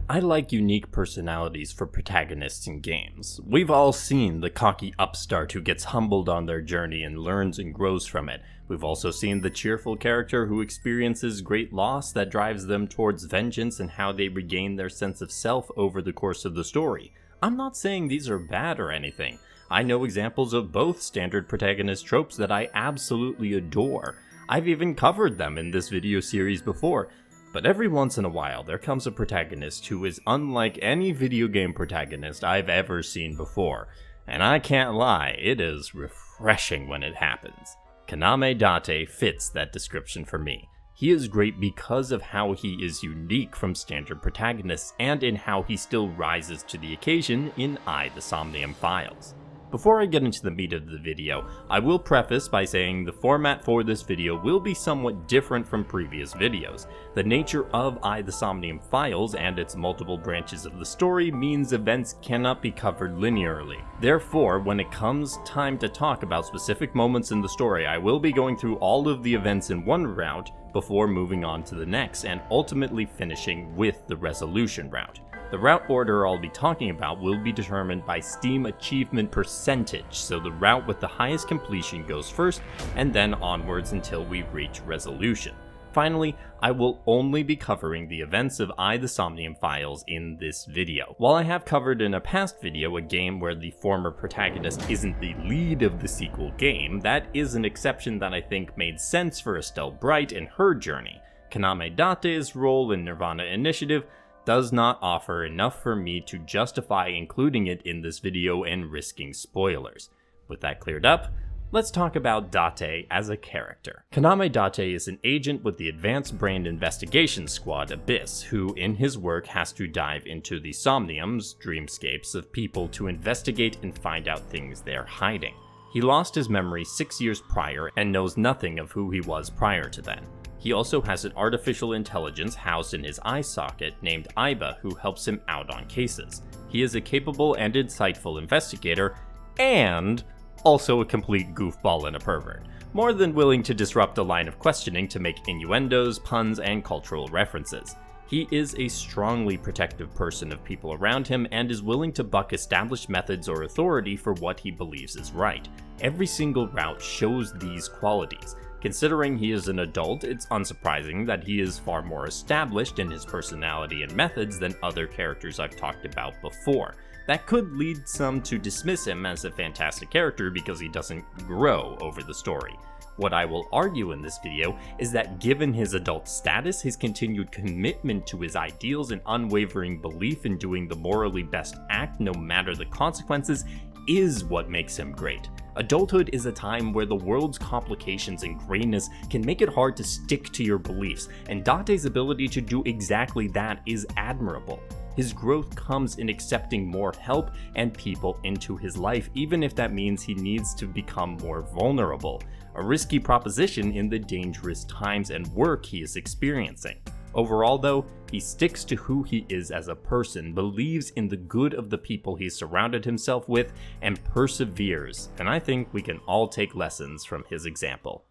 I like unique personalities for protagonists in games. We've all seen the cocky upstart who gets humbled on their journey and learns and grows from it. We've also seen the cheerful character who experiences great loss that drives them towards vengeance and how they regain their sense of self over the course of the story. I'm not saying these are bad or anything. I know examples of both standard protagonist tropes that I absolutely adore. I've even covered them in this video series before. But every once in a while, there comes a protagonist who is unlike any video game protagonist I've ever seen before. And I can't lie, it is refreshing when it happens. Kaname Date fits that description for me. He is great because of how he is unique from standard protagonists and in how he still rises to the occasion in the Somnium Files. Before I get into the meat of the video, I will preface by saying the format for this video will be somewhat different from previous videos. The nature of the Somnium Files and its multiple branches of the story means events cannot be covered linearly. Therefore, when it comes time to talk about specific moments in the story, I will be going through all of the events in one route before moving on to the next and ultimately finishing with the resolution route. The route order I'll be talking about will be determined by Steam achievement percentage, so the route with the highest completion goes first, and then onwards until we reach resolution. Finally, I will only be covering the events of the Somnium Files in this video. While I have covered in a past video a game where the former protagonist isn't the lead of the sequel game, that is an exception that I think made sense for Estelle Bright and her journey. Kaname Date's role in Nirvana Initiative does not offer enough for me to justify including it in this video and risking spoilers. With that cleared up, let's talk about Date as a character. Kaname Date is an agent with the Advanced Brain Investigation Squad Abyss, who in his work has to dive into the somniums, dreamscapes of people to investigate and find out things they're hiding. He lost his memory 6 years prior and knows nothing of who he was prior to then. He also has an artificial intelligence housed in his eye socket named Aiba who helps him out on cases. He is a capable and insightful investigator, and also a complete goofball and a pervert, more than willing to disrupt the line of questioning to make innuendos, puns, and cultural references. He is a strongly protective person of people around him and is willing to buck established methods or authority for what he believes is right. Every single route shows these qualities. Considering he is an adult, it's unsurprising that he is far more established in his personality and methods than other characters I've talked about before. That could lead some to dismiss him as a fantastic character because he doesn't grow over the story. What I will argue in this video is that given his adult status, his continued commitment to his ideals and unwavering belief in doing the morally best act no matter the consequences is what makes him great. Adulthood is a time where the world's complications and grayness can make it hard to stick to your beliefs, and Date's ability to do exactly that is admirable. His growth comes in accepting more help and people into his life, even if that means he needs to become more vulnerable, a risky proposition in the dangerous times and work he is experiencing. Overall though, he sticks to who he is as a person, believes in the good of the people he's surrounded himself with, and perseveres, and I think we can all take lessons from his example.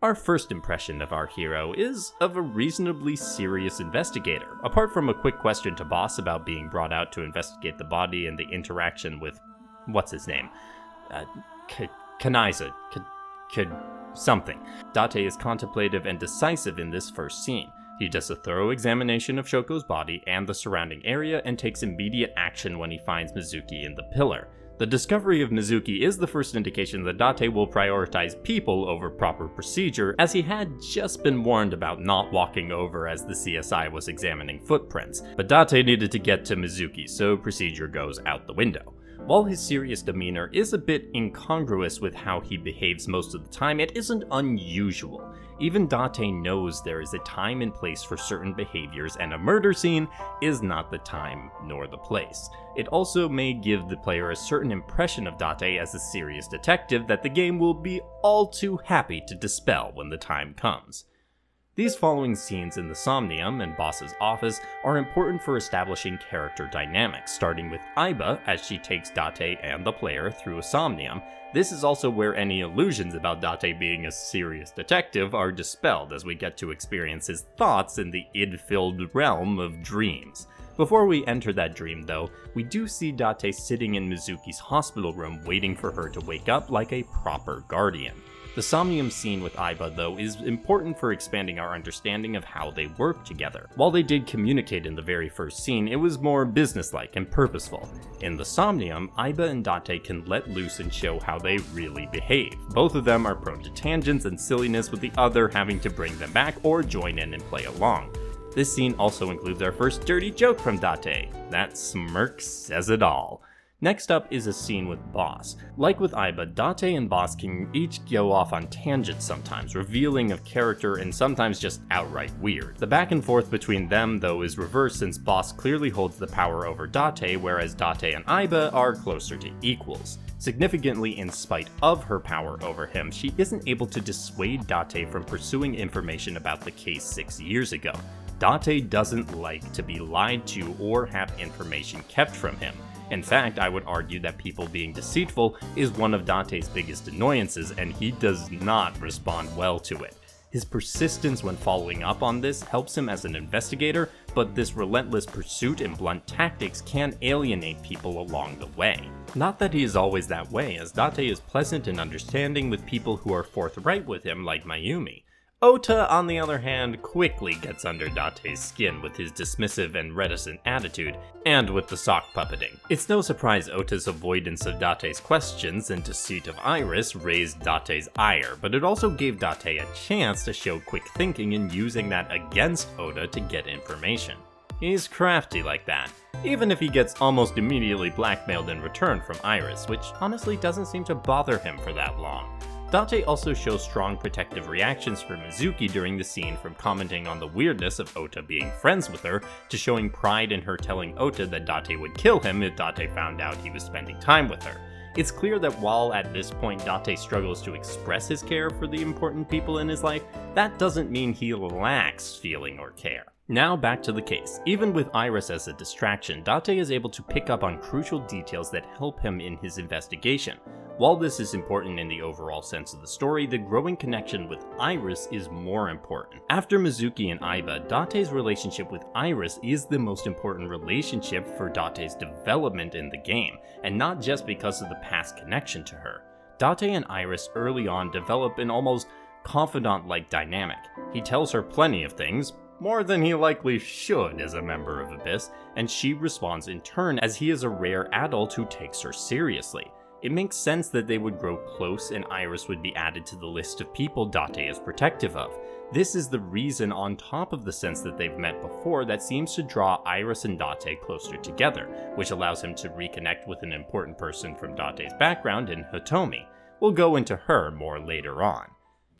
Our first impression of our hero is of a reasonably serious investigator, apart from a quick question to Boss about being brought out to investigate the body and the interaction with, what's his name? Kanaiza, something. Date is contemplative and decisive in this first scene. He does a thorough examination of Shoko's body and the surrounding area and takes immediate action when he finds Mizuki in the pillar. The discovery of Mizuki is the first indication that Date will prioritize people over proper procedure, as he had just been warned about not walking over as the CSI was examining footprints, but Date needed to get to Mizuki, so procedure goes out the window. While his serious demeanor is a bit incongruous with how he behaves most of the time, it isn't unusual. Even Date knows there is a time and place for certain behaviors, and a murder scene is not the time nor the place. It also may give the player a certain impression of Date as a serious detective that the game will be all too happy to dispel when the time comes. These following scenes in the Somnium and Boss's office are important for establishing character dynamics, starting with Aiba as she takes Date and the player through a Somnium. This is also where any illusions about Date being a serious detective are dispelled as we get to experience his thoughts in the id-filled realm of dreams. Before we enter that dream though, we do see Date sitting in Mizuki's hospital room waiting for her to wake up like a proper guardian. The Somnium scene with Aiba though is important for expanding our understanding of how they work together. While they did communicate in the very first scene, it was more businesslike and purposeful. In the Somnium, Aiba and Date can let loose and show how they really behave. Both of them are prone to tangents and silliness, with the other having to bring them back or join in and play along. This scene also includes our first dirty joke from Date. That smirk says it all. Next up is a scene with Boss. Like with Aiba, Date and Boss can each go off on tangents sometimes, revealing of character and sometimes just outright weird. The back and forth between them though is reversed, since Boss clearly holds the power over Date, whereas Date and Aiba are closer to equals. Significantly, in spite of her power over him, she isn't able to dissuade Date from pursuing information about the case 6 years ago. Date doesn't like to be lied to or have information kept from him. In fact, I would argue that people being deceitful is one of Date's biggest annoyances, and he does not respond well to it. His persistence when following up on this helps him as an investigator, but this relentless pursuit and blunt tactics can alienate people along the way. Not that he is always that way, as Date is pleasant and understanding with people who are forthright with him, like Mayumi. Ota, on the other hand, quickly gets under Date's skin with his dismissive and reticent attitude, and with the sock puppeting. It's no surprise Ota's avoidance of Date's questions and deceit of Iris raised Date's ire, but it also gave Date a chance to show quick thinking and using that against Ota to get information. He's crafty like that, even if he gets almost immediately blackmailed in return from Iris, which honestly doesn't seem to bother him for that long. Date also shows strong protective reactions for Mizuki during the scene, from commenting on the weirdness of Ota being friends with her, to showing pride in her telling Ota that Date would kill him if Date found out he was spending time with her. It's clear that while at this point Date struggles to express his care for the important people in his life, that doesn't mean he lacks feeling or care. Now back to the case. Even with Iris as a distraction, Date is able to pick up on crucial details that help him in his investigation. While this is important in the overall sense of the story, the growing connection with Iris is more important. After Mizuki and Aiba, Date's relationship with Iris is the most important relationship for Date's development in the game, and not just because of the past connection to her. Date and Iris early on develop an almost confidant-like dynamic. He tells her plenty of things, more than he likely should as a member of Abyss, and she responds in turn, as he is a rare adult who takes her seriously. It makes sense that they would grow close and Iris would be added to the list of people Date is protective of. This is the reason, on top of the sense that they've met before, that seems to draw Iris and Date closer together, which allows him to reconnect with an important person from Date's background in Hitomi. We'll go into her more later on.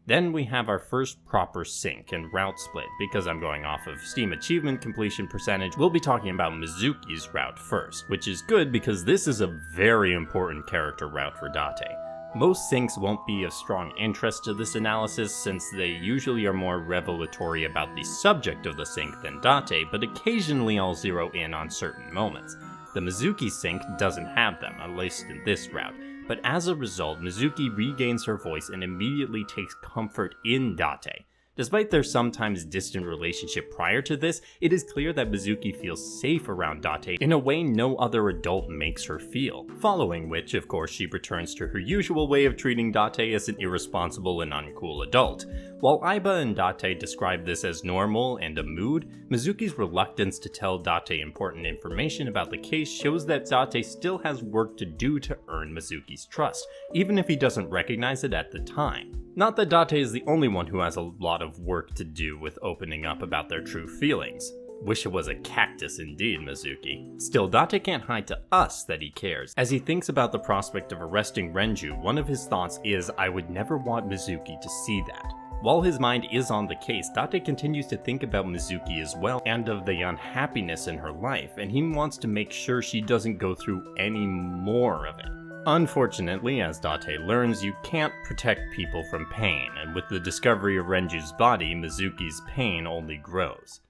Then we have our first proper sync and route split. Because I'm going off of Steam achievement completion percentage, we'll be talking about Mizuki's route first, which is good because this is a very important character route for Date. Most syncs won't be of strong interest to this analysis, since they usually are more revelatory about the subject of the sync than Date, but occasionally I'll zero in on certain moments. The Mizuki sync doesn't have them, at least in this route. But as a result, Mizuki regains her voice and immediately takes comfort in Date. Despite their sometimes distant relationship prior to this, it is clear that Mizuki feels safe around Date in a way no other adult makes her feel. Following which, of course, she returns to her usual way of treating Date as an irresponsible and uncool adult. While Aiba and Date describe this as normal and a mood, Mizuki's reluctance to tell Date important information about the case shows that Date still has work to do to earn Mizuki's trust, even if he doesn't recognize it at the time. Not that Date is the only one who has a lot of work to do with opening up about their true feelings. Wish it was a cactus indeed, Mizuki. Still, Date can't hide to us that he cares. As he thinks about the prospect of arresting Renju, one of his thoughts is, I would never want Mizuki to see that. While his mind is on the case, Date continues to think about Mizuki as well, and of the unhappiness in her life, and he wants to make sure she doesn't go through any more of it. Unfortunately, as Date learns, you can't protect people from pain, and with the discovery of Renju's body, Mizuki's pain only grows.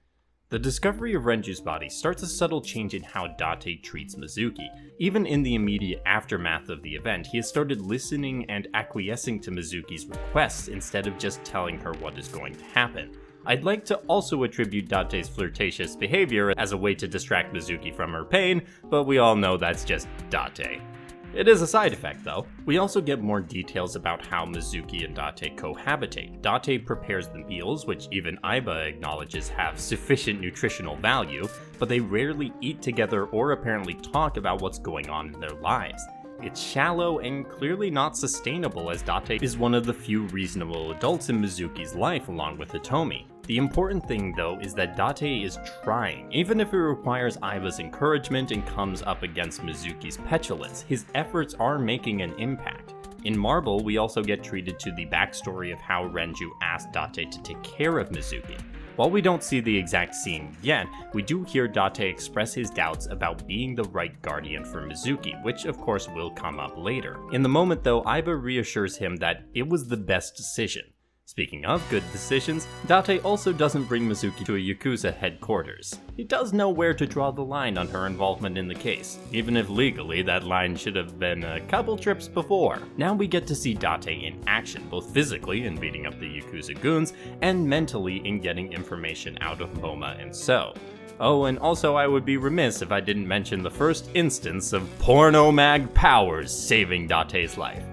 The discovery of Renju's body starts a subtle change in how Date treats Mizuki. Even in the immediate aftermath of the event, he has started listening and acquiescing to Mizuki's requests instead of just telling her what is going to happen. I'd like to also attribute Date's flirtatious behavior as a way to distract Mizuki from her pain, but we all know that's just Date. It is a side effect though. We also get more details about how Mizuki and Date cohabitate. Date prepares the meals, which even Aiba acknowledges have sufficient nutritional value, but they rarely eat together or apparently talk about what's going on in their lives. It's shallow and clearly not sustainable, as Date is one of the few reasonable adults in Mizuki's life along with Hitomi. The important thing though is that Date is trying. Even if it requires Aiba's encouragement and comes up against Mizuki's petulance, his efforts are making an impact. In Marble, we also get treated to the backstory of how Renju asked Date to take care of Mizuki. While we don't see the exact scene yet, we do hear Date express his doubts about being the right guardian for Mizuki, which of course will come up later. In the moment though, Aiba reassures him that it was the best decision. Speaking of good decisions, Date also doesn't bring Mizuki to a Yakuza headquarters. He does know where to draw the line on her involvement in the case, even if legally that line should have been a couple trips before. Now we get to see Date in action, both physically in beating up the Yakuza goons, and mentally in getting information out of Moma and So. Oh, and also I would be remiss if I didn't mention the first instance of porno mag powers saving Date's life.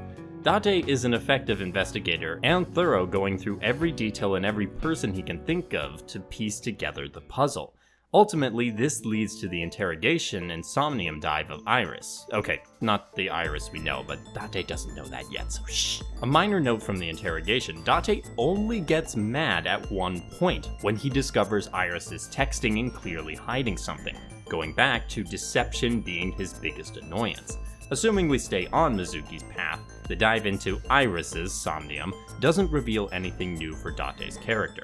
Date is an effective investigator and thorough, going through every detail and every person he can think of to piece together the puzzle. Ultimately, this leads to the interrogation and somnium dive of Iris. Okay, not the Iris we know, but Date doesn't know that yet, so shh. A minor note from the interrogation, Date only gets mad at one point, when he discovers Iris is texting and clearly hiding something, going back to deception being his biggest annoyance. Assuming we stay on Mizuki's path, the dive into Iris's somnium doesn't reveal anything new for Date's character.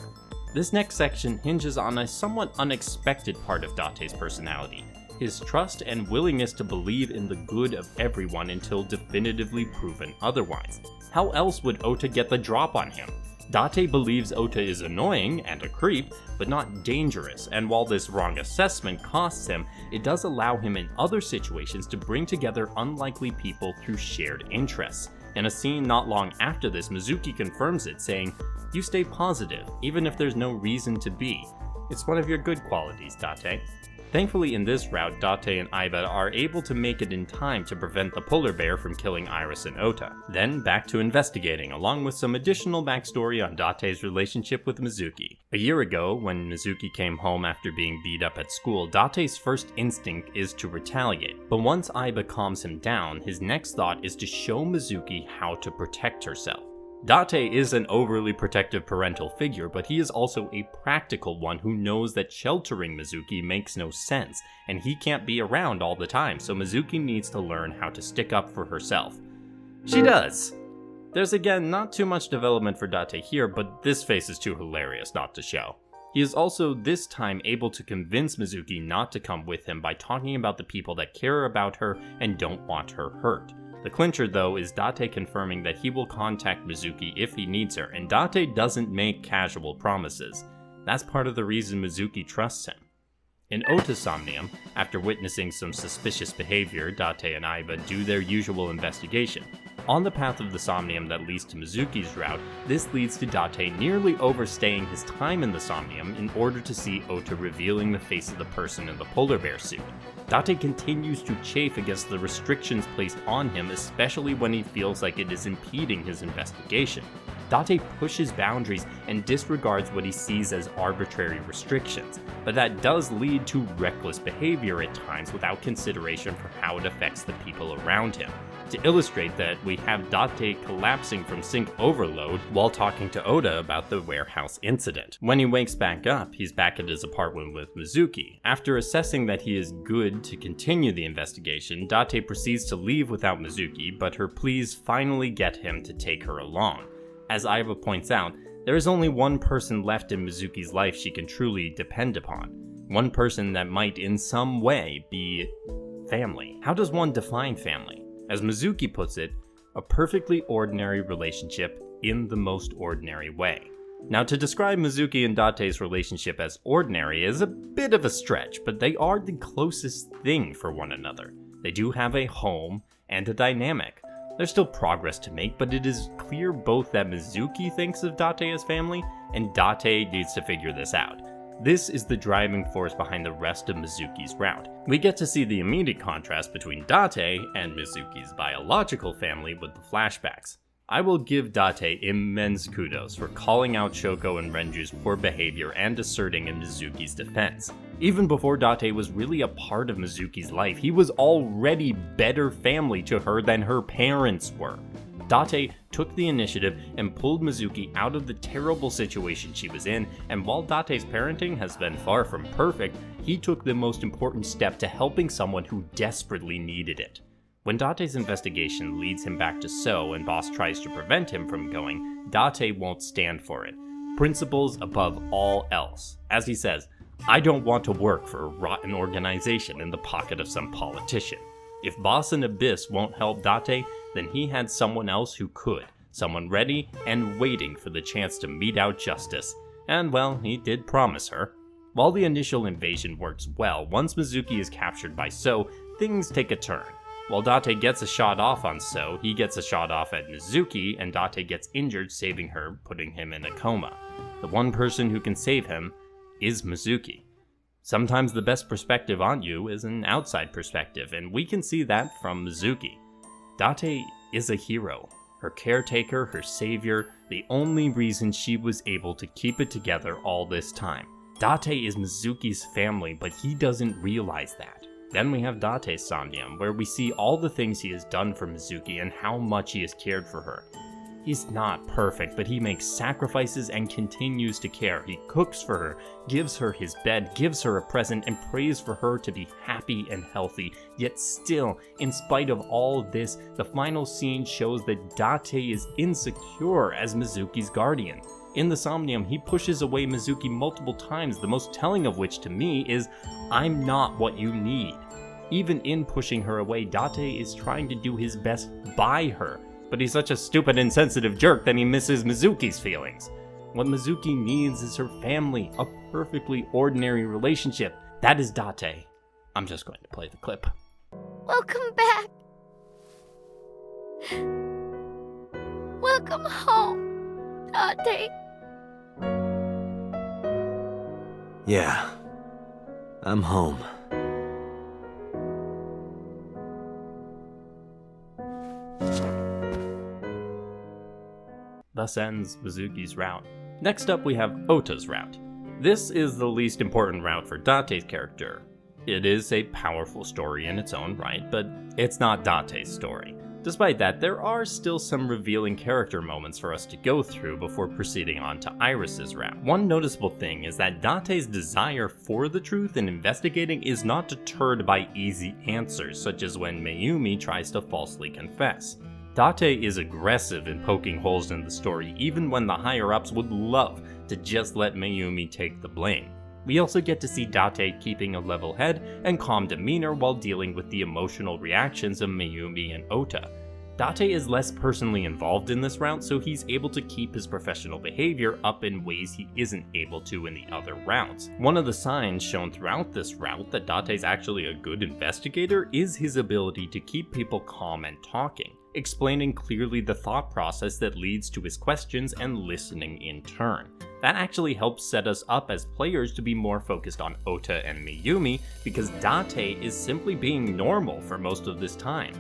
This next section hinges on a somewhat unexpected part of Date's personality, his trust and willingness to believe in the good of everyone until definitively proven otherwise. How else would Ota get the drop on him? Date believes Ota is annoying and a creep, but not dangerous, and while this wrong assessment costs him, it does allow him in other situations to bring together unlikely people through shared interests. In a scene not long after this, Mizuki confirms it, saying, "You stay positive, even if there's no reason to be. It's one of your good qualities, Date." Thankfully in this route, Date and Aiba are able to make it in time to prevent the polar bear from killing Iris and Ota. Then back to investigating, along with some additional backstory on Date's relationship with Mizuki. A year ago, when Mizuki came home after being beat up at school, Date's first instinct is to retaliate. But once Aiba calms him down, his next thought is to show Mizuki how to protect herself. Date is an overly protective parental figure, but he is also a practical one who knows that sheltering Mizuki makes no sense, and he can't be around all the time, so Mizuki needs to learn how to stick up for herself. She does! There's again not too much development for Date here, but this face is too hilarious not to show. He is also this time able to convince Mizuki not to come with him by talking about the people that care about her and don't want her hurt. The clincher though is Date confirming that he will contact Mizuki if he needs her, and Date doesn't make casual promises. That's part of the reason Mizuki trusts him. In Ota's somnium, after witnessing some suspicious behavior, Date and Aiba do their usual investigation. On the path of the somnium that leads to Mizuki's route, this leads to Date nearly overstaying his time in the somnium in order to see Ota revealing the face of the person in the polar bear suit. Date continues to chafe against the restrictions placed on him, especially when he feels like it is impeding his investigation. Date pushes boundaries and disregards what he sees as arbitrary restrictions, but that does lead to reckless behavior at times without consideration for how it affects the people around him. To illustrate that, we have Date collapsing from sync overload while talking to Ota about the warehouse incident. When he wakes back up, he's back at his apartment with Mizuki. After assessing that he is good to continue the investigation, Date proceeds to leave without Mizuki, but her pleas finally get him to take her along. As Aiba points out, there is only one person left in Mizuki's life she can truly depend upon. One person that might in some way be family. How does one define family? As Mizuki puts it, a perfectly ordinary relationship in the most ordinary way. Now, to describe Mizuki and Date's relationship as ordinary is a bit of a stretch, but they are the closest thing for one another. They do have a home and a dynamic. There's still progress to make, but it is clear both that Mizuki thinks of Date as family, and Date needs to figure this out. This is the driving force behind the rest of Mizuki's route. We get to see the immediate contrast between Date and Mizuki's biological family with the flashbacks. I will give Date immense kudos for calling out Shoko and Renju's poor behavior and asserting in Mizuki's defense. Even before Date was really a part of Mizuki's life, he was already better family to her than her parents were. Date took the initiative and pulled Mizuki out of the terrible situation she was in, and while Date's parenting has been far from perfect, he took the most important step to helping someone who desperately needed it. When Date's investigation leads him back to So and Boss tries to prevent him from going, Date won't stand for it. Principles above all else. As he says, "I don't want to work for a rotten organization in the pocket of some politician." If Boss and Abyss won't help Date, then he had someone else who could. Someone ready and waiting for the chance to mete out justice. And well, he did promise her. While the initial invasion works well, once Mizuki is captured by So, things take a turn. While Date gets a shot off on So, he gets a shot off at Mizuki, and Date gets injured, saving her, putting him in a coma. The one person who can save him is Mizuki. Sometimes the best perspective on you is an outside perspective, and we can see that from Mizuki. Date is a hero. Her caretaker, her savior, the only reason she was able to keep it together all this time. Date is Mizuki's family, but he doesn't realize that. Then we have Date's Somnium, where we see all the things he has done for Mizuki and how much he has cared for her. He's not perfect, but he makes sacrifices and continues to care. He cooks for her, gives her his bed, gives her a present, and prays for her to be happy and healthy. Yet still, in spite of all this, the final scene shows that Date is insecure as Mizuki's guardian. In the Somnium, he pushes away Mizuki multiple times, the most telling of which to me is, "I'm not what you need." Even in pushing her away, Date is trying to do his best by her, but he's such a stupid, insensitive jerk that he misses Mizuki's feelings. What Mizuki needs is her family, a perfectly ordinary relationship. That is Date. I'm just going to play the clip. Welcome back. Welcome home, Date. Yeah, I'm home. Thus ends Mizuki's route. Next up we have Ota's route. This is the least important route for Date's character. It is a powerful story in its own right, but it's not Date's story. Despite that, there are still some revealing character moments for us to go through before proceeding on to Iris's route. One noticeable thing is that Date's desire for the truth in investigating is not deterred by easy answers, such as when Mayumi tries to falsely confess. Date is aggressive in poking holes in the story, even when the higher-ups would love to just let Mayumi take the blame. We also get to see Date keeping a level head and calm demeanor while dealing with the emotional reactions of Mayumi and Ota. Date is less personally involved in this route, so he's able to keep his professional behavior up in ways he isn't able to in the other routes. One of the signs shown throughout this route that Date's actually a good investigator is his ability to keep people calm and talking, explaining clearly the thought process that leads to his questions and listening in turn. That actually helps set us up as players to be more focused on Ota and Mayumi, because Date is simply being normal for most of this time.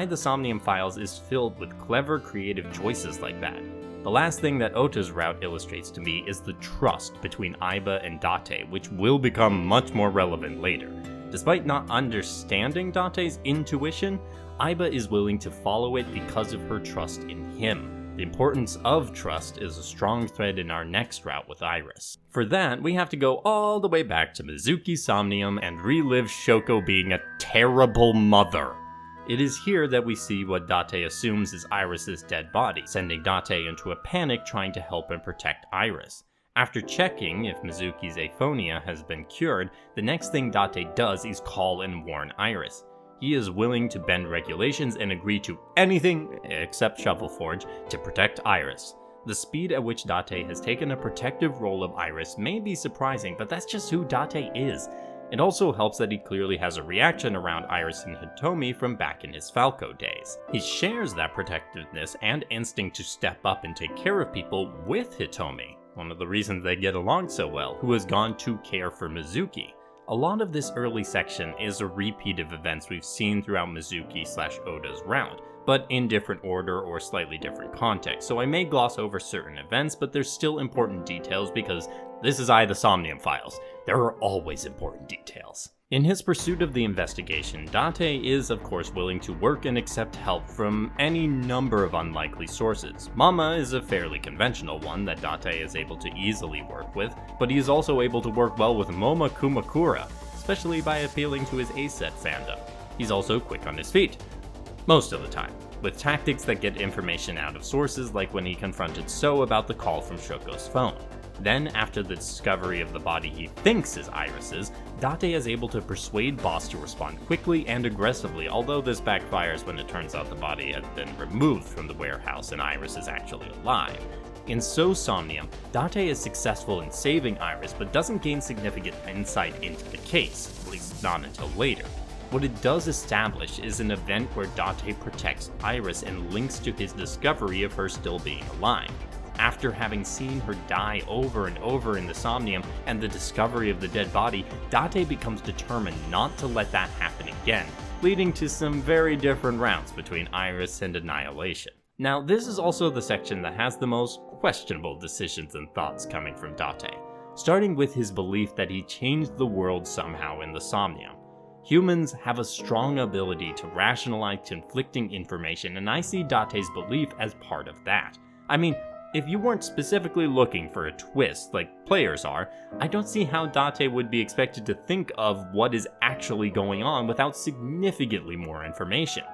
The Somnium Files is filled with clever, creative choices like that. The last thing that Ota's route illustrates to me is the trust between Aiba and Date, which will become much more relevant later. Despite not understanding Date's intuition, Aiba is willing to follow it because of her trust in him. The importance of trust is a strong thread in our next route with Iris. For that, we have to go all the way back to Mizuki's Somnium and relive Shoko being a terrible mother. It is here that we see what Date assumes is Iris's dead body, sending Date into a panic trying to help and protect Iris. After checking if Mizuki's aphonia has been cured, the next thing Date does is call and warn Iris. He is willing to bend regulations and agree to anything, except Shuffleforge, to protect Iris. The speed at which Date has taken a protective role of Iris may be surprising, but that's just who Date is. It also helps that he clearly has a reaction around Iris and Hitomi from back in his Falco days. He shares that protectiveness and instinct to step up and take care of people with Hitomi, one of the reasons they get along so well, who has gone to care for Mizuki. A lot of this early section is a repeat of events we've seen throughout Mizuki/Oda's route, but in different order or slightly different context, so I may gloss over certain events, but there's still important details because this is the Somnium Files. There are always important details. In his pursuit of the investigation, Date is of course willing to work and accept help from any number of unlikely sources. Mama is a fairly conventional one that Date is able to easily work with, but he is also able to work well with Moma Kumakura, especially by appealing to his A-set fandom. He's also quick on his feet. Most of the time, with tactics that get information out of sources like when he confronted So about the call from Shoko's phone. Then, after the discovery of the body he thinks is Iris's, Date is able to persuade Boss to respond quickly and aggressively, although this backfires when it turns out the body has been removed from the warehouse and Iris is actually alive. In So Somnium, Date is successful in saving Iris but doesn't gain significant insight into the case, at least not until later. What it does establish is an event where Date protects Iris and links to his discovery of her still being alive. After having seen her die over and over in the Somnium and the discovery of the dead body, Date becomes determined not to let that happen again, leading to some very different routes between Iris and Annihilation. Now, this is also the section that has the most questionable decisions and thoughts coming from Date, starting with his belief that he changed the world somehow in the Somnium. Humans have a strong ability to rationalize conflicting information, and I see Date's belief as part of that. I mean, if you weren't specifically looking for a twist like players are, I don't see how Date would be expected to think of what is actually going on without significantly more information.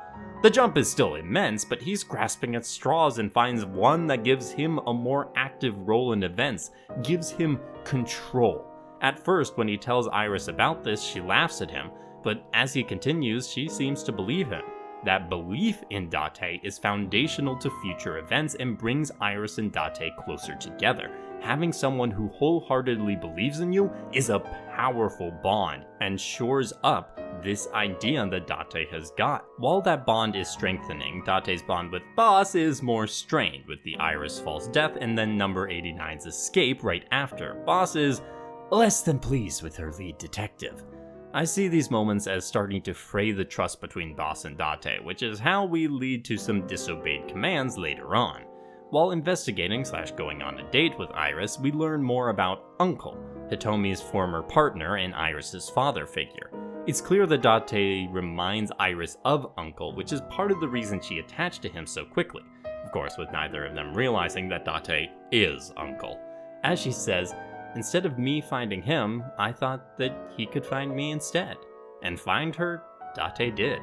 The jump is still immense, but he's grasping at straws and finds one that gives him a more active role in events, gives him control. At first, when he tells Iris about this, she laughs at him, but as he continues, she seems to believe him. That belief in Date is foundational to future events and brings Iris and Date closer together. Having someone who wholeheartedly believes in you is a powerful bond and shores up this idea that Date has got. While that bond is strengthening, Date's bond with Boss is more strained with the Iris false death and then number 89's escape right after. Boss is less than pleased with her lead detective. I see these moments as starting to fray the trust between Boss and Date, which is how we lead to some disobeyed commands later on. While investigating/going on a date with Iris, we learn more about Uncle, Hitomi's former partner and Iris's father figure. It's clear that Date reminds Iris of Uncle, which is part of the reason she attached to him so quickly. Of course, with neither of them realizing that Date is Uncle. As she says, "Instead of me finding him, I thought that he could find me instead." And find her, Date did.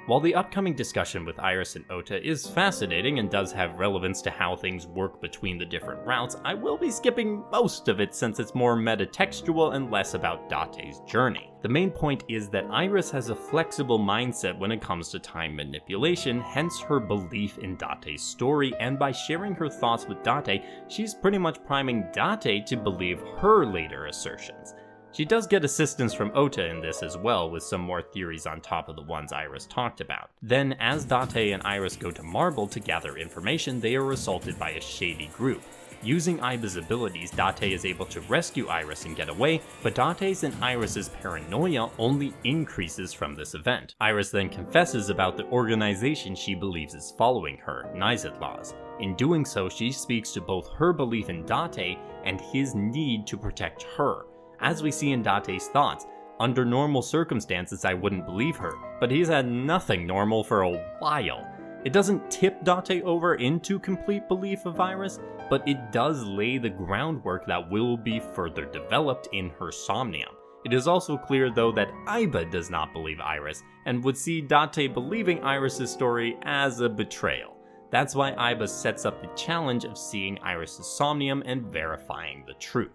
While the upcoming discussion with Iris and Ota is fascinating and does have relevance to how things work between the different routes, I will be skipping most of it since it's more metatextual and less about Date's journey. The main point is that Iris has a flexible mindset when it comes to time manipulation, hence her belief in Date's story, and by sharing her thoughts with Date, she's pretty much priming Date to believe her later assertions. She does get assistance from Ota in this as well, with some more theories on top of the ones Iris talked about. Then, as Date and Iris go to Marble to gather information, they are assaulted by a shady group. Using Aiba's abilities, Date is able to rescue Iris and get away, but Date's and Iris's paranoia only increases from this event. Iris then confesses about the organization she believes is following her, Nizet In doing so, she speaks to both her belief in Date and his need to protect her. As we see in Date's thoughts, under normal circumstances I wouldn't believe her, but he's had nothing normal for a while. It doesn't tip Date over into complete belief of Iris, but it does lay the groundwork that will be further developed in her Somnium. It is also clear though that Aiba does not believe Iris, and would see Date believing Iris' story as a betrayal. That's why Aiba sets up the challenge of seeing Iris' Somnium and verifying the truth.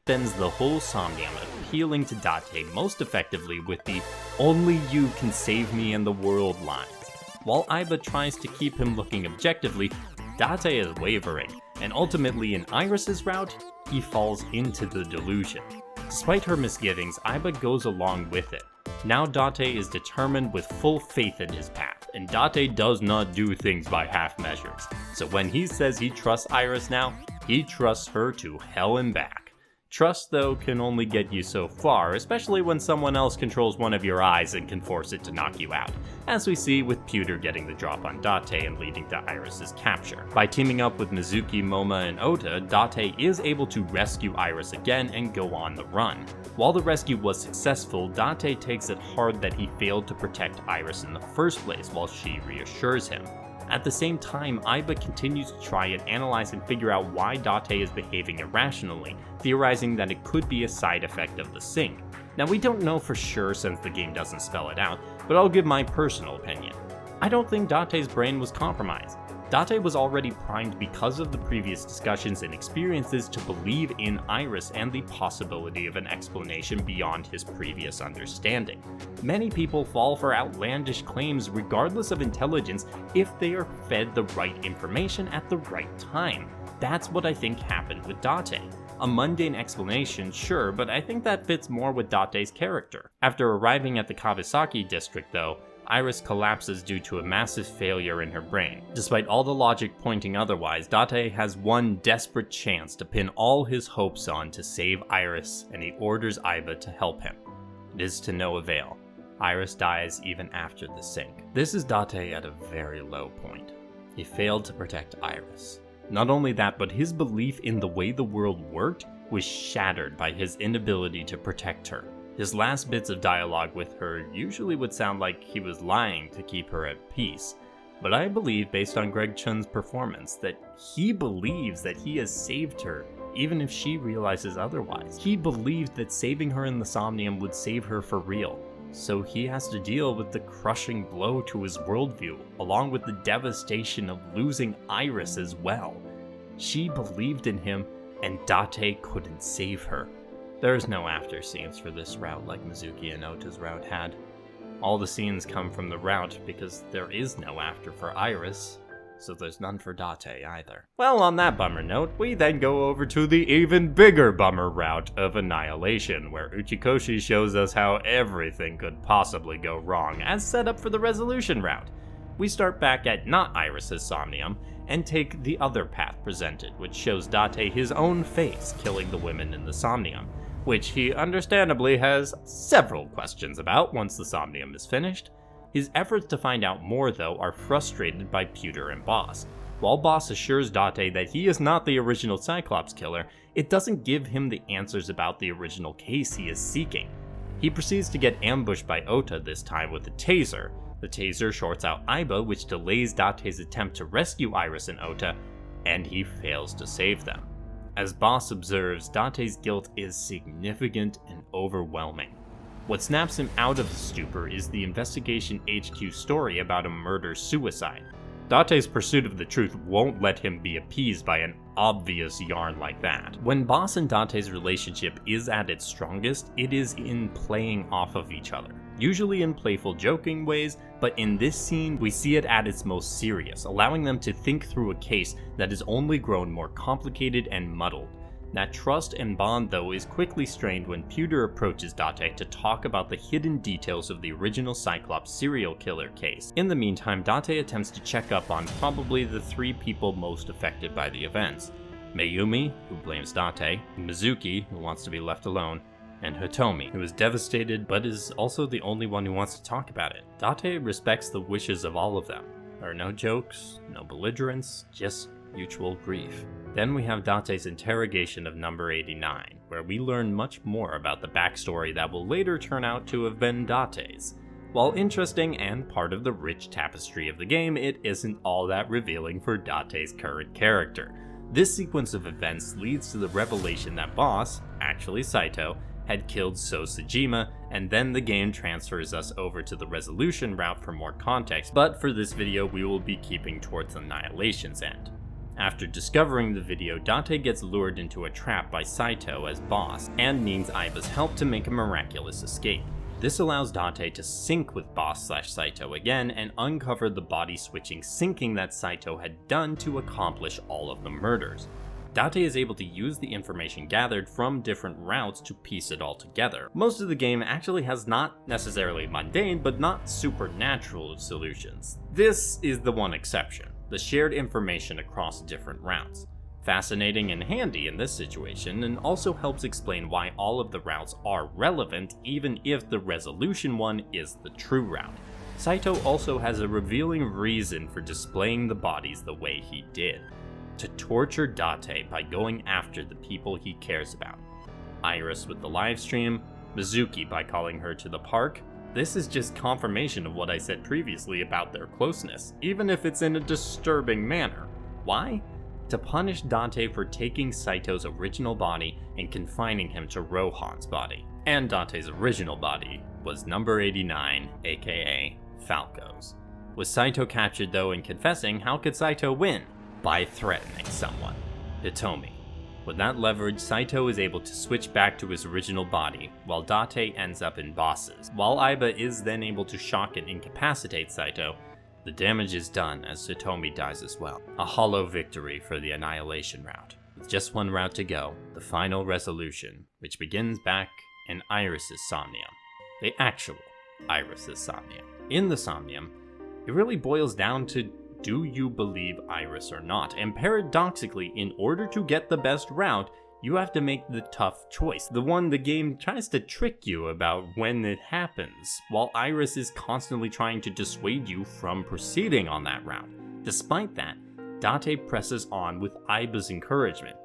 Spends the whole Somnium appealing to Date most effectively with the "only you can save me and the world" lines. While Aiba tries to keep him looking objectively, Date is wavering, and ultimately in Iris' route, he falls into the delusion. Despite her misgivings, Aiba goes along with it. Now Date is determined with full faith in his path, and Date does not do things by half measures. So when he says he trusts Iris now, he trusts her to hell and back. Trust, though, can only get you so far, especially when someone else controls one of your eyes and can force it to knock you out, as we see with Pewter getting the drop on Date and leading to Iris' capture. By teaming up with Mizuki, Moma, and Ota, Date is able to rescue Iris again and go on the run. While the rescue was successful, Date takes it hard that he failed to protect Iris in the first place while she reassures him. At the same time, Aiba continues to try and analyze and figure out why Date is behaving irrationally, theorizing that it could be a side effect of the sync. Now, we don't know for sure since the game doesn't spell it out, but I'll give my personal opinion. I don't think Date's brain was compromised. Date was already primed because of the previous discussions and experiences to believe in Iris and the possibility of an explanation beyond his previous understanding. Many people fall for outlandish claims regardless of intelligence if they are fed the right information at the right time. That's what I think happened with Date. A mundane explanation, sure, but I think that fits more with Date's character. After arriving at the Kawasaki district though, Iris collapses due to a massive failure in her brain. Despite all the logic pointing otherwise, Date has one desperate chance to pin all his hopes on to save Iris, and he orders Aiba to help him. It is to no avail. Iris dies even after the sync. This is Date at a very low point. He failed to protect Iris. Not only that, but his belief in the way the world worked was shattered by his inability to protect her. His last bits of dialogue with her usually would sound like he was lying to keep her at peace, but I believe, based on Greg Chun's performance, that he believes that he has saved her, even if she realizes otherwise. He believed that saving her in the Somnium would save her for real, so he has to deal with the crushing blow to his worldview, along with the devastation of losing Iris as well. She believed in him, and Date couldn't save her. There's no after scenes for this route like Mizuki and Ota's route had. All the scenes come from the route because there is no after for Iris, so there's none for Date either. Well, on that bummer note, we then go over to the even bigger bummer route of Annihilation, where Uchikoshi shows us how everything could possibly go wrong as set up for the resolution route. We start back at not Iris' Somnium, and take the other path presented, which shows Date his own face killing the women in the Somnium, which he understandably has several questions about once the Somnium is finished. His efforts to find out more, though, are frustrated by Pewter and Boss. While Boss assures Date that he is not the original Cyclops killer, it doesn't give him the answers about the original case he is seeking. He proceeds to get ambushed by Ota, this time with a taser. The taser shorts out Aiba, which delays Date's attempt to rescue Iris and Ota, and he fails to save them. As Boss observes, Date's guilt is significant and overwhelming. What snaps him out of the stupor is the Investigation HQ story about a murder-suicide. Date's pursuit of the truth won't let him be appeased by an obvious yarn like that. When Boss and Date's relationship is at its strongest, it is in playing off of each other. Usually in playful, joking ways, but in this scene, we see it at its most serious, allowing them to think through a case that has only grown more complicated and muddled. That trust and bond, though, is quickly strained when Pewter approaches Date to talk about the hidden details of the original Cyclops serial killer case. In the meantime, Date attempts to check up on probably the three people most affected by the events. Mayumi, who blames Date, Mizuki, who wants to be left alone, and Hitomi, who is devastated but is also the only one who wants to talk about it. Date respects the wishes of all of them. There are no jokes, no belligerence, just mutual grief. Then we have Date's interrogation of number 89, where we learn much more about the backstory that will later turn out to have been Date's. While interesting and part of the rich tapestry of the game, it isn't all that revealing for Date's current character. This sequence of events leads to the revelation that Boss, actually Saito, had killed So Sejima, and then the game transfers us over to the resolution route for more context, but for this video we will be keeping towards Annihilation's end. After discovering the video, Date gets lured into a trap by Saito as Boss, and needs Aiba's help to make a miraculous escape. This allows Date to sync with Boss/Saito again and uncover the body-switching syncing that Saito had done to accomplish all of the murders. Date is able to use the information gathered from different routes to piece it all together. Most of the game actually has not necessarily mundane, but not supernatural solutions. This is the one exception, the shared information across different routes. Fascinating and handy in this situation, and also helps explain why all of the routes are relevant even if the resolution one is the true route. Saito also has a revealing reason for displaying the bodies the way he did. To torture Date by going after the people he cares about. Iris with the livestream, Mizuki by calling her to the park. This is just confirmation of what I said previously about their closeness, even if it's in a disturbing manner. Why? To punish Date for taking Saito's original body and confining him to Rohan's body. And Date's original body was number 89, aka Falco's. With Saito captured though and confessing, how could Saito win? By threatening someone. Hitomi. With that leverage, Saito is able to switch back to his original body, while Date ends up in bosses. While Aiba is then able to shock and incapacitate Saito, the damage is done as Hitomi dies as well. A hollow victory for the Annihilation route. With just one route to go, the final resolution, which begins back in Iris's Somnium. The actual Iris's Somnium. In the Somnium, it really boils down to, do you believe Iris or not? And paradoxically, in order to get the best route, you have to make the tough choice. The one the game tries to trick you about when it happens, while Iris is constantly trying to dissuade you from proceeding on that route. Despite that, Date presses on with Aiba's encouragement.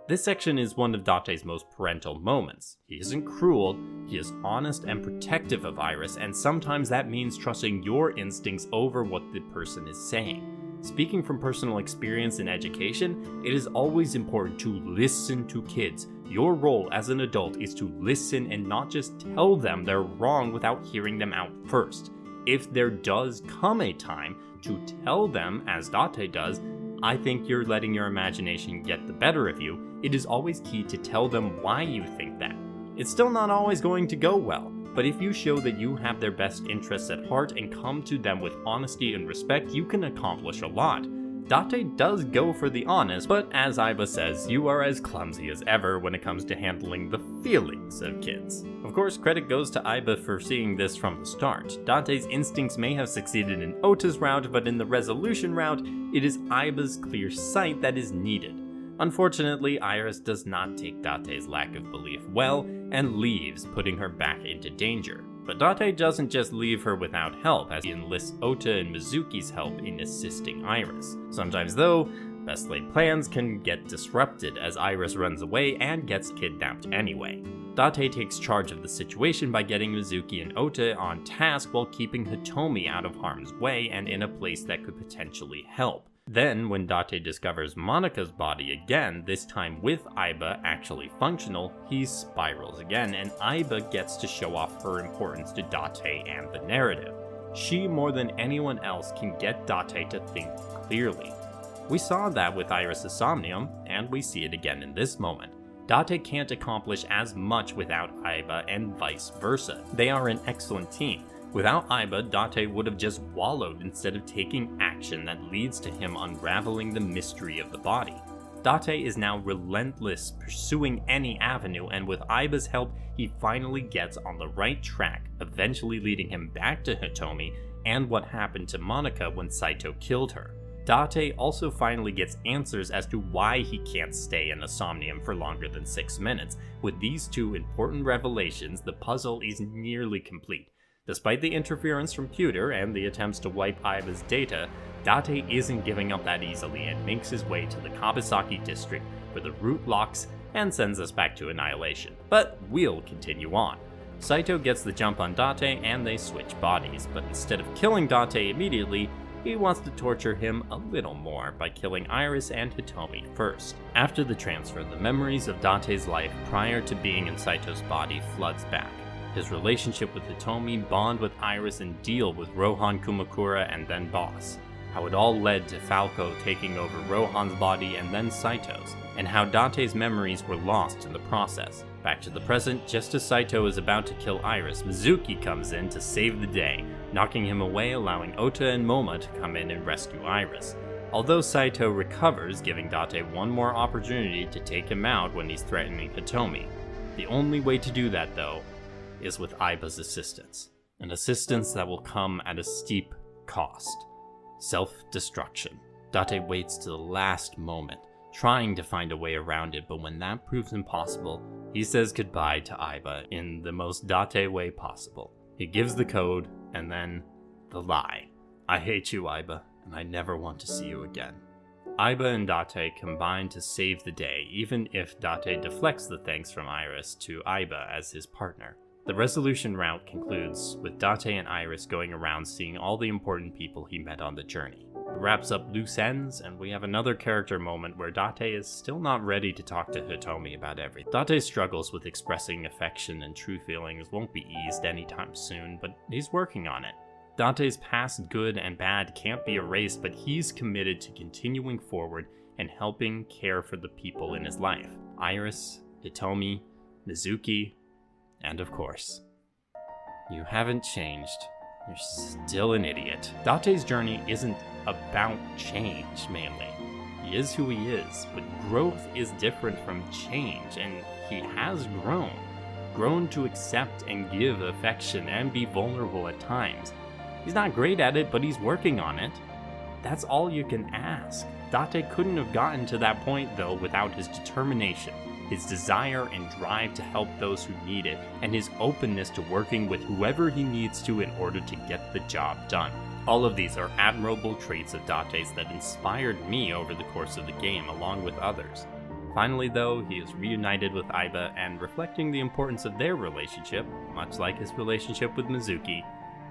This section is one of Date's most parental moments. He isn't cruel, he is honest and protective of Iris, and sometimes that means trusting your instincts over what the person is saying. Speaking from personal experience in education, it is always important to listen to kids. Your role as an adult is to listen and not just tell them they're wrong without hearing them out first. If there does come a time to tell them, as Date does, I think you're letting your imagination get the better of you, it is always key to tell them why you think that. It's still not always going to go well, but if you show that you have their best interests at heart and come to them with honesty and respect, you can accomplish a lot. Date does go for the honest, but as Aiba says, you are as clumsy as ever when it comes to handling the feelings of kids. Of course, credit goes to Aiba for seeing this from the start. Date's instincts may have succeeded in Ota's route, but in the resolution route, it is Aiba's clear sight that is needed. Unfortunately, Iris does not take Date's lack of belief well and leaves, putting her back into danger. But Date doesn't just leave her without help, as he enlists Ota and Mizuki's help in assisting Iris. Sometimes though, best laid plans can get disrupted as Iris runs away and gets kidnapped anyway. Date takes charge of the situation by getting Mizuki and Ota on task while keeping Hitomi out of harm's way and in a place that could potentially help. Then, when Date discovers Monika's body again, this time with Aiba actually functional, he spirals again, and Aiba gets to show off her importance to Date and the narrative. She, more than anyone else, can get Date to think clearly. We saw that with Iris' Somnium, and we see it again in this moment. Date can't accomplish as much without Aiba, and vice versa. They are an excellent team. Without Aiba, Date would have just wallowed instead of taking action that leads to him unraveling the mystery of the body. Date is now relentless, pursuing any avenue, and with Aiba's help, he finally gets on the right track, eventually leading him back to Hitomi and what happened to Monika when Saito killed her. Date also finally gets answers as to why he can't stay in a Somnium for longer than 6 minutes. With these two important revelations, the puzzle is nearly complete. Despite the interference from Pewter and the attempts to wipe Aiba's data, Date isn't giving up that easily and makes his way to the Kabasaki district where the route locks and sends us back to Annihilation. But we'll continue on. Saito gets the jump on Date and they switch bodies, but instead of killing Date immediately, he wants to torture him a little more by killing Iris and Hitomi first. After the transfer, the memories of Date's life prior to being in Saito's body floods back. His relationship with Hitomi, bond with Iris, and deal with Rohan Kumakura and then Boss. How it all led to Falco taking over Rohan's body and then Saito's, and how Date's memories were lost in the process. Back to the present, just as Saito is about to kill Iris, Mizuki comes in to save the day, knocking him away, allowing Ota and Moma to come in and rescue Iris. Although Saito recovers, giving Date one more opportunity to take him out when he's threatening Hitomi. The only way to do that, though, is with Aiba's assistance. An assistance that will come at a steep cost. Self-destruction. Date waits to the last moment, trying to find a way around it, but when that proves impossible, he says goodbye to Aiba in the most Date way possible. He gives the code, and then the lie. I hate you, Aiba, and I never want to see you again. Aiba and Date combine to save the day, even if Date deflects the thanks from Iris to Aiba as his partner. The resolution route concludes with Date and Iris going around seeing all the important people he met on the journey. It wraps up loose ends, and we have another character moment where Date is still not ready to talk to Hitomi about everything. Date's struggles with expressing affection and true feelings won't be eased anytime soon, but he's working on it. Date's past good and bad can't be erased, but he's committed to continuing forward and helping care for the people in his life. Iris, Hitomi, Mizuki, and of course, you haven't changed. You're still an idiot. Date's journey isn't about change, mainly. He is who he is, but growth is different from change, and he has grown. Grown to accept and give affection and be vulnerable at times. He's not great at it, but he's working on it. That's all you can ask. Date couldn't have gotten to that point, though, without his determination, his desire and drive to help those who need it, and his openness to working with whoever he needs to in order to get the job done. All of these are admirable traits of Date's that inspired me over the course of the game, along with others. Finally, though, he is reunited with Aiba, and reflecting the importance of their relationship, much like his relationship with Mizuki,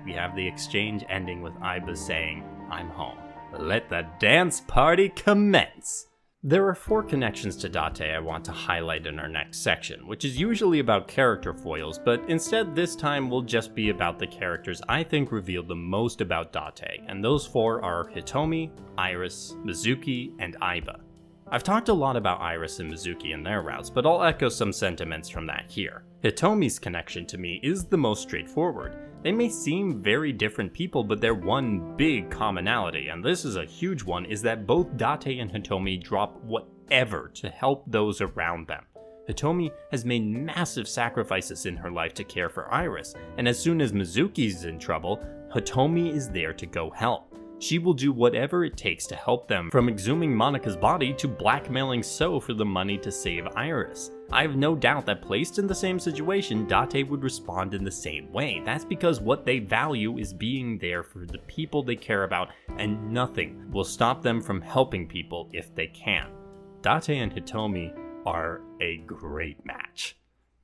we have the exchange ending with Aiba saying, "I'm home. Let the dance party commence!" There are 4 connections to Date I want to highlight in our next section, which is usually about character foils, but instead this time will just be about the characters I think reveal the most about Date, and those 4 are Hitomi, Iris, Mizuki, and Aiba. I've talked a lot about Iris and Mizuki and their routes, but I'll echo some sentiments from that here. Hitomi's connection to me is the most straightforward. They may seem very different people, but their one big commonality, and this is a huge one, is that both Date and Hitomi drop whatever to help those around them. Hitomi has made massive sacrifices in her life to care for Iris, and as soon as Mizuki's in trouble, Hitomi is there to go help. She will do whatever it takes to help them, from exhuming Monika's body to blackmailing So for the money to save Iris. I have no doubt that placed in the same situation, Date would respond in the same way. That's because what they value is being there for the people they care about, and nothing will stop them from helping people if they can. Date and Hitomi are a great match.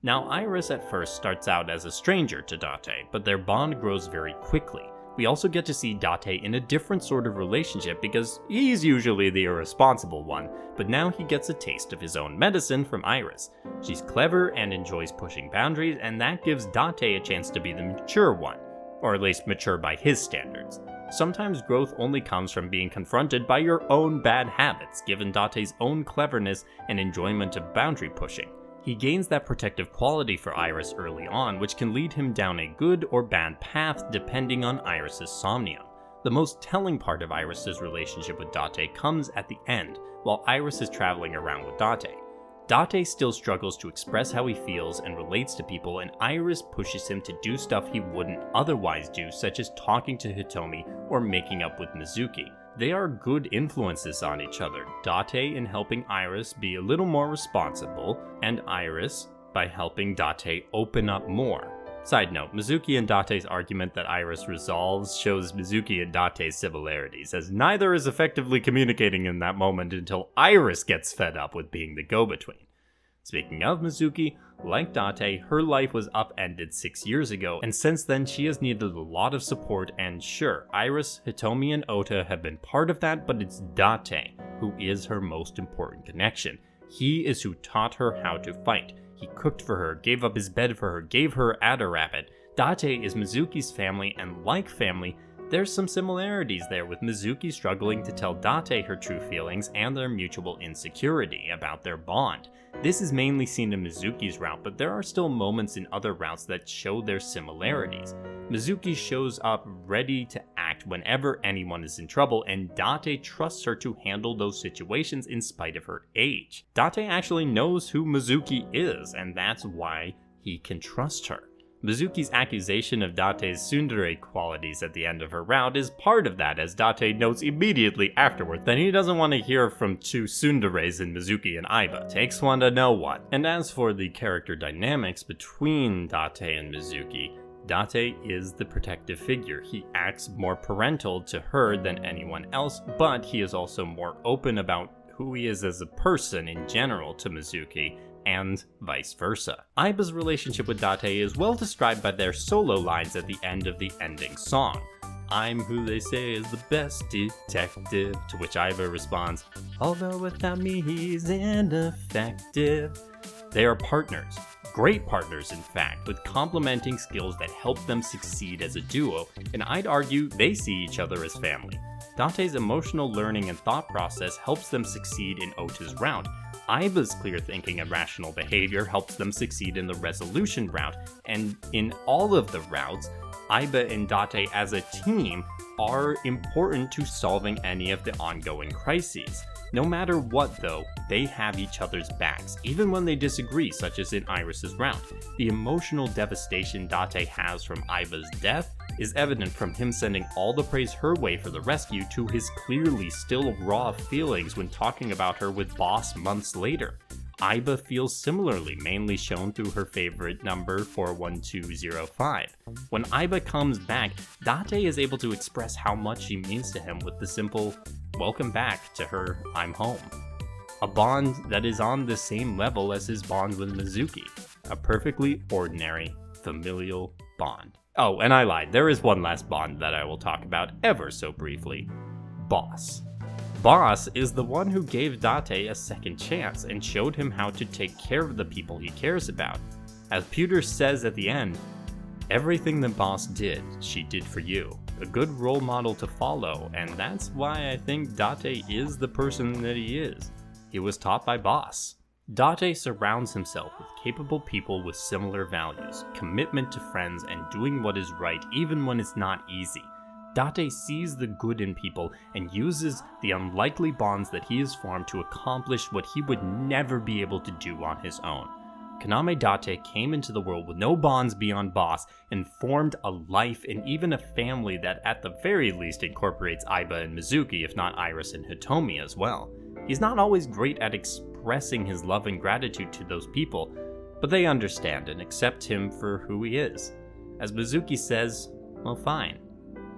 Now, Iris at first starts out as a stranger to Date, but their bond grows very quickly. We also get to see Date in a different sort of relationship because he's usually the irresponsible one, but now he gets a taste of his own medicine from Iris. She's clever and enjoys pushing boundaries, and that gives Date a chance to be the mature one, or at least mature by his standards. Sometimes growth only comes from being confronted by your own bad habits, given Date's own cleverness and enjoyment of boundary pushing. He gains that protective quality for Iris early on, which can lead him down a good or bad path depending on Iris's somnium. The most telling part of Iris's relationship with Date comes at the end, while Iris is traveling around with Date. Date still struggles to express how he feels and relates to people, and Iris pushes him to do stuff he wouldn't otherwise do, such as talking to Hitomi or making up with Mizuki. They are good influences on each other, Date in helping Iris be a little more responsible, and Iris by helping Date open up more. Side note, Mizuki and Date's argument that Iris resolves shows Mizuki and Date's similarities, as neither is effectively communicating in that moment until Iris gets fed up with being the go-between. Speaking of Mizuki, like Date, her life was upended 6 years ago, and since then she has needed a lot of support, and sure, Iris, Hitomi, and Ota have been part of that, but it's Date who is her most important connection. He is who taught her how to fight. He cooked for her, gave up his bed for her, gave her Adder Rabbit. Date is Mizuki's family, and like family, there's some similarities there, with Mizuki struggling to tell Date her true feelings and their mutual insecurity about their bond. This is mainly seen in Mizuki's route, but there are still moments in other routes that show their similarities. Mizuki shows up ready to act act whenever anyone is in trouble, and Date trusts her to handle those situations in spite of her age. Date actually knows who Mizuki is, and that's why he can trust her. Mizuki's accusation of Date's tsundere qualities at the end of her round is part of that, as Date notes immediately afterward that he doesn't want to hear from two tsunderes in Mizuki and Aiba. Takes one to know one. And as for the character dynamics between Date and Mizuki, Date is the protective figure. He acts more parental to her than anyone else, but he is also more open about who he is as a person in general to Mizuki, and vice versa. Aiba's relationship with Date is well described by their solo lines at the end of the ending song. "I'm who they say is the best detective," to which Aiba responds, "Although without me he's ineffective." They are partners, great partners in fact, with complementing skills that help them succeed as a duo, and I'd argue they see each other as family. Date's emotional learning and thought process helps them succeed in Ota's round. Aiba's clear thinking and rational behavior helps them succeed in the resolution round, and in all of the rounds, Aiba and Date as a team are important to solving any of the ongoing crises. No matter what though, they have each other's backs, even when they disagree, such as in Iris's round. The emotional devastation Date has from Aiba's death is evident from him sending all the praise her way for the rescue to his clearly still raw feelings when talking about her with Boss months later. Aiba feels similarly, mainly shown through her favorite number 41205. When Aiba comes back, Date is able to express how much she means to him with the simple, "Welcome back" to her "I'm home." A bond that is on the same level as his bond with Mizuki. A perfectly ordinary, familial bond. Oh, and I lied, there is one last bond that I will talk about ever so briefly. Boss. Boss is the one who gave Date a second chance and showed him how to take care of the people he cares about. As Pewter says at the end, "Everything that Boss did, she did for you." A good role model to follow, and that's why I think Date is the person that he is. He was taught by Boss. Date surrounds himself with capable people with similar values, commitment to friends, and doing what is right even when it's not easy. Date sees the good in people and uses the unlikely bonds that he has formed to accomplish what he would never be able to do on his own. Kaname Date came into the world with no bonds beyond Boss and formed a life and even a family that at the very least incorporates Aiba and Mizuki, if not Iris and Hitomi as well. He's not always great at expressing his love and gratitude to those people, but they understand and accept him for who he is. As Mizuki says, "Well, fine.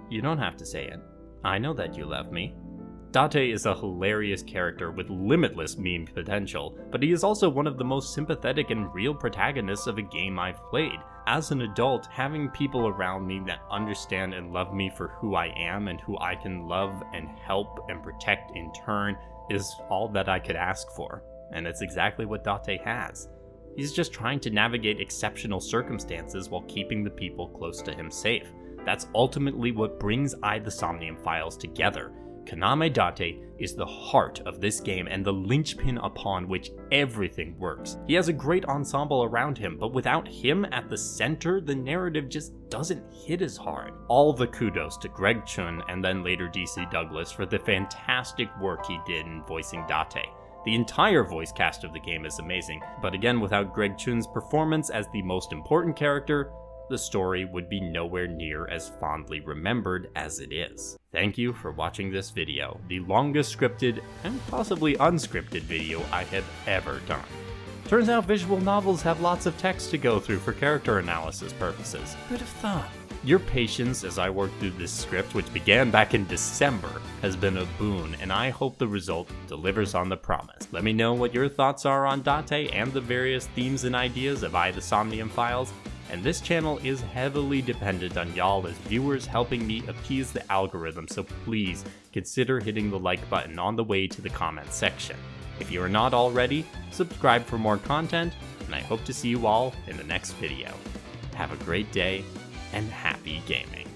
You don't have to say it. I know that you love me." Date is a hilarious character with limitless meme potential, but he is also one of the most sympathetic and real protagonists of a game I've played. As an adult, having people around me that understand and love me for who I am and who I can love and help and protect in turn is all that I could ask for, and it's exactly what Date has. He's just trying to navigate exceptional circumstances while keeping the people close to him safe. That's ultimately what brings the Somnium Files together. Kaname Date is the heart of this game and the linchpin upon which everything works. He has a great ensemble around him, but without him at the center, the narrative just doesn't hit as hard. All the kudos to Greg Chun and then later DC Douglas for the fantastic work he did in voicing Date. The entire voice cast of the game is amazing, but again, without Greg Chun's performance as the most important character, the story would be nowhere near as fondly remembered as it is. Thank you for watching this video, the longest scripted and possibly unscripted video I have ever done. Turns out visual novels have lots of text to go through for character analysis purposes. Who'd have thought? Your patience as I worked through this script, which began back in December, has been a boon, and I hope the result delivers on the promise. Let me know what your thoughts are on Date and the various themes and ideas of the Somnium Files. And this channel is heavily dependent on y'all as viewers helping me appease the algorithm, so please consider hitting the like button on the way to the comments section. If you are not already, subscribe for more content, and I hope to see you all in the next video. Have a great day, and happy gaming.